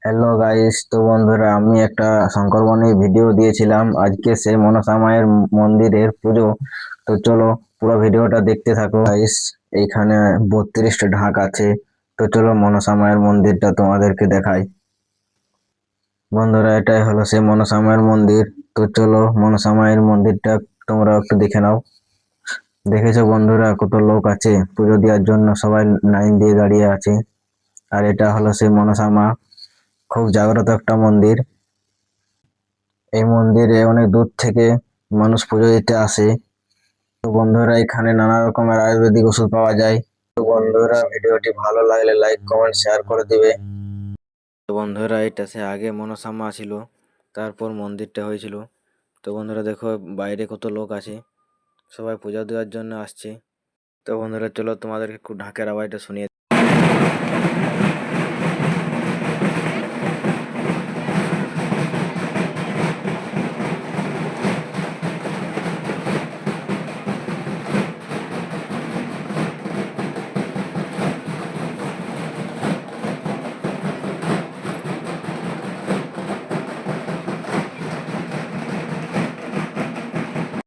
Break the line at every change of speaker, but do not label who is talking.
Hello guys, তো বন্ধুরা আমি একটা শঙ্করবনে ভিডিও দিয়েছিলাম। আজকে সেই মনসা মায়ের মন্দিরের পুজো। তো চলো পুরো ভিডিওটা দেখতে থাকো গাইস। এইখানে 32টা ঢাক আছে। তো চলো মনসা মায়ের মন্দিরটা তোমাদেরকে দেখাই। বন্ধুরা এটাই হলো সেই মনসা মায়ের মন্দির। তো চলো মনসা মায়ের মন্দিরটা তোমরা একটু দেখে নাও। দেখেছো বন্ধুরা কত লোক আছে পুজো দেওয়ার জন্য, সবাই লাইন দিয়ে দাঁড়িয়ে আছে। আর এটা হলো সেই মনসা মা, খুব জাগ্রত একটা মন্দির। এই মন্দিরে অনেক দূর থেকে মানুষ পুজো দিতে আসে। তো বন্ধুরা এখানে নানা রকমের আয়ুর্বেদিক ওষুধ পাওয়া যায়। তো বন্ধুরা ভিডিওটি ভালো লাগলে লাইক কমেন্ট শেয়ার করে দিবে। তো বন্ধুরা এটা সে আগে মনসামা ছিল, তারপর মন্দিরটা হয়েছিল। তো বন্ধুরা দেখো বাইরে কত লোক আছে, সবাই পূজা দেওয়ার জন্য আসছে। তো বন্ধুরা চলো তোমাদেরকে একটু ঢাকের আওয়াজটা শুনিয়ে